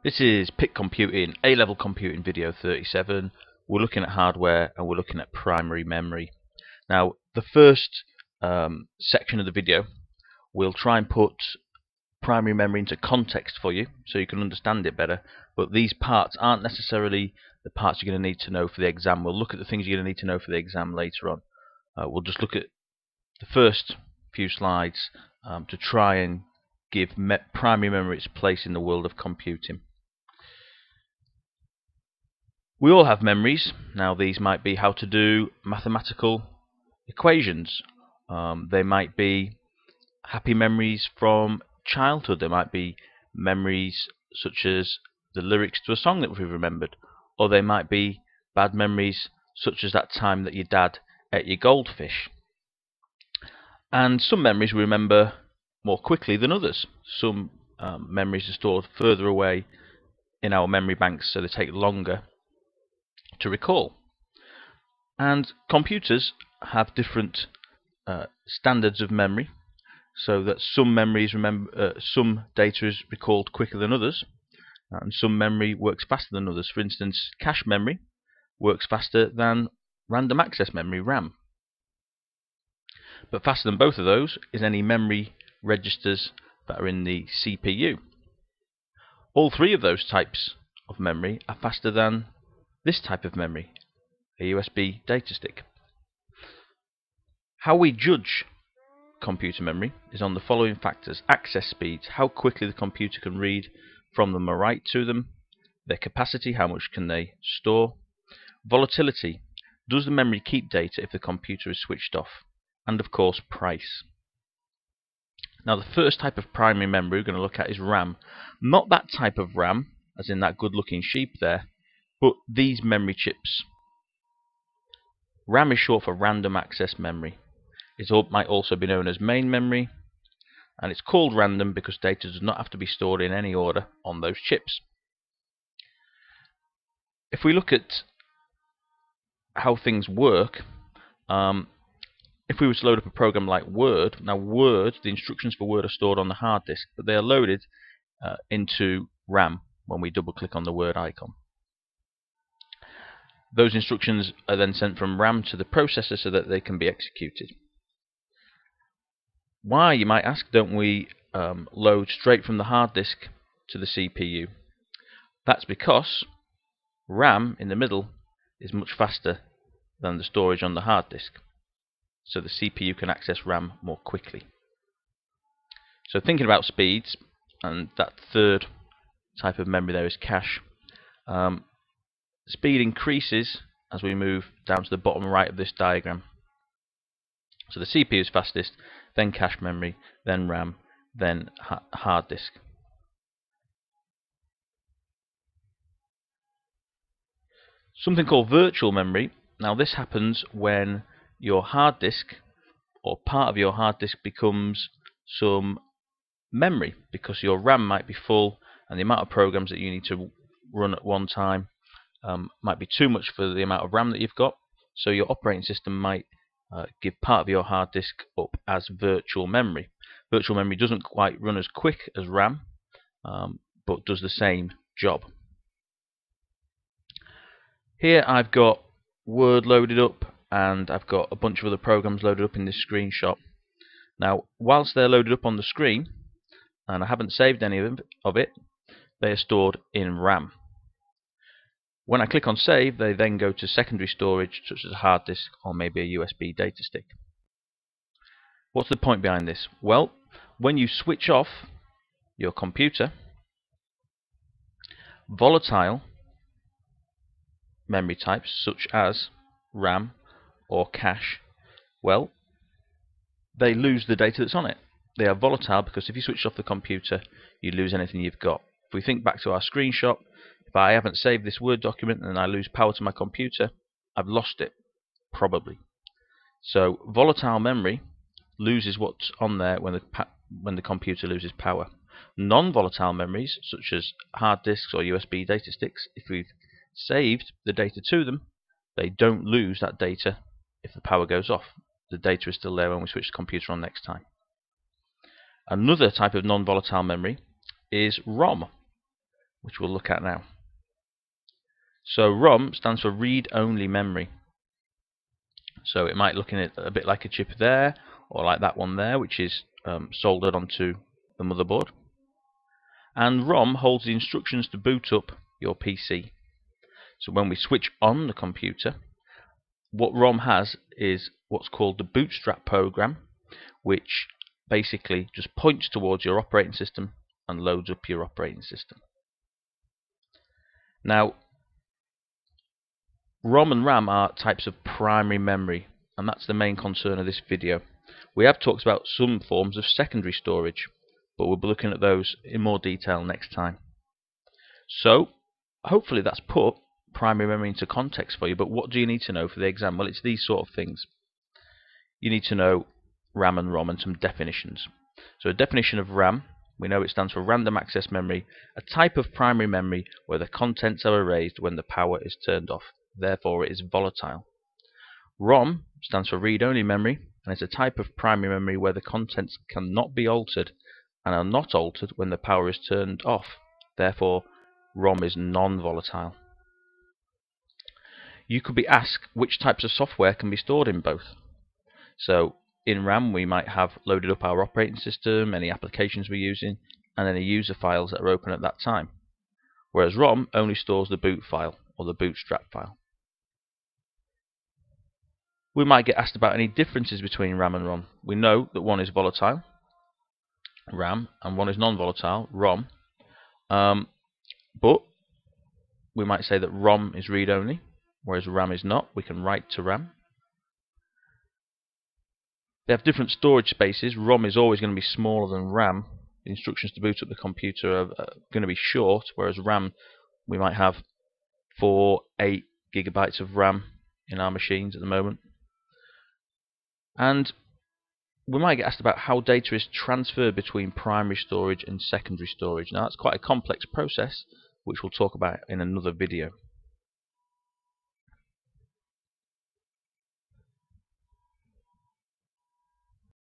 This is PIC Computing, A-Level Computing Video 37. We're looking at hardware and we're looking at primary memory. Now, the first section of the video, we'll try and put primary memory into context for you so you can understand it better, but these parts aren't necessarily the parts you're going to need to know for the exam. We'll look at the things you're going to need to know for the exam later on. We'll just look at the first few slides to try and give primary memory its place in the world of computing. We all have memories. Now, these might be how to do mathematical equations. They might be happy memories from childhood. There might be memories such as the lyrics to a song that we've remembered. Or they might be bad memories such as that time that your dad ate your goldfish. And some memories we remember more quickly than others. Some memories are stored further away in our memory banks, so they take longer to recall. And computers have different standards of memory, so that some memories some data is recalled quicker than others, and some memory works faster than others. For instance, cache memory works faster than random access memory, RAM. But faster than both of those is any memory registers that are in the CPU. All three of those types of memory are faster than this type of memory, a USB data stick. How we judge computer memory is on the following factors: access speeds, how quickly the computer can read from them or write to them; their capacity, how much can they store; volatility, does the memory keep data if the computer is switched off; and of course price. Now, the first type of primary memory we're going to look at is RAM. Not that type of RAM, as in that good looking sheep there, but these memory chips. RAM is short for random access memory. It might also be known as main memory, and it's called random because data does not have to be stored in any order on those chips. If we look at how things work, if we were to load up a program like Word, now Word, the instructions for Word are stored on the hard disk, but they are loaded into RAM when we double click on the Word icon. Those instructions are then sent from RAM to the processor so that they can be executed. Why, you might ask, don't we load straight from the hard disk to the CPU? That's because RAM in the middle is much faster than the storage on the hard disk, so the CPU can access RAM more quickly. So thinking about speeds, and that third type of memory there is cache. Speed increases as we move down to the bottom right of this diagram. So the CPU is fastest, then cache memory, then RAM, then hard disk. Something called virtual memory. Now, this happens when your hard disk or part of your hard disk becomes some memory, because your RAM might be full and the amount of programs that you need to run at one time might be too much for the amount of RAM that you've got. So your operating system might give part of your hard disk up as virtual memory. Virtual memory doesn't quite run as quick as RAM, but does the same job. Here I've got Word loaded up, and I've got a bunch of other programs loaded up in this screenshot. Now, whilst they're loaded up on the screen, and I haven't saved any of it, they are stored in RAM. When I click on save, they then go to secondary storage, such as a hard disk or maybe a USB data stick. What's the point behind this? Well, when you switch off your computer, volatile memory types such as RAM or cache, well, they lose the data that's on it. They are volatile because if you switch off the computer, you lose anything you've got. If we think back to our screenshot, if I haven't saved this Word document and I lose power to my computer, I've lost it, probably. So volatile memory loses what's on there when the computer loses power. Non-volatile memories, such as hard disks or USB data sticks, if we've saved the data to them, they don't lose that data if the power goes off. The data is still there when we switch the computer on next time. Another type of non-volatile memory is ROM. which we'll look at now. So ROM stands for read-only memory. So it might look in it a bit like a chip there, or like that one there, which is soldered onto the motherboard. And ROM holds the instructions to boot up your PC. So when we switch on the computer, what ROM has is what's called the Bootstrap program, which basically just points towards your operating system and loads up your operating system. Now, ROM and RAM are types of primary memory, and that's the main concern of this video. We have talked about some forms of secondary storage, but we'll be looking at those in more detail next time. So, hopefully that's put primary memory into context for you, but what do you need to know for the exam? Well, it's these sort of things. You need to know RAM and ROM and some definitions. So a definition of RAM, we know it stands for random access memory, a type of primary memory where the contents are erased when the power is turned off. Therefore, it is volatile. ROM stands for read-only memory, and it's a type of primary memory where the contents cannot be altered and are not altered when the power is turned off. Therefore, ROM is non-volatile. You could be asked which types of software can be stored in both. So in RAM we might have loaded up our operating system, any applications we're using, and any user files that are open at that time. Whereas ROM only stores the boot file or the bootstrap file. We might get asked about any differences between RAM and ROM. We know that one is volatile, RAM, and one is non-volatile, ROM. But we might say that ROM is read-only, whereas RAM is not. We can write to RAM. They have different storage spaces. ROM is always going to be smaller than RAM. The instructions to boot up the computer are going to be short, whereas RAM, we might have 8 gigabytes of RAM in our machines at the moment. And we might get asked about how data is transferred between primary storage and secondary storage. Now that's quite a complex process, which we'll talk about in another video.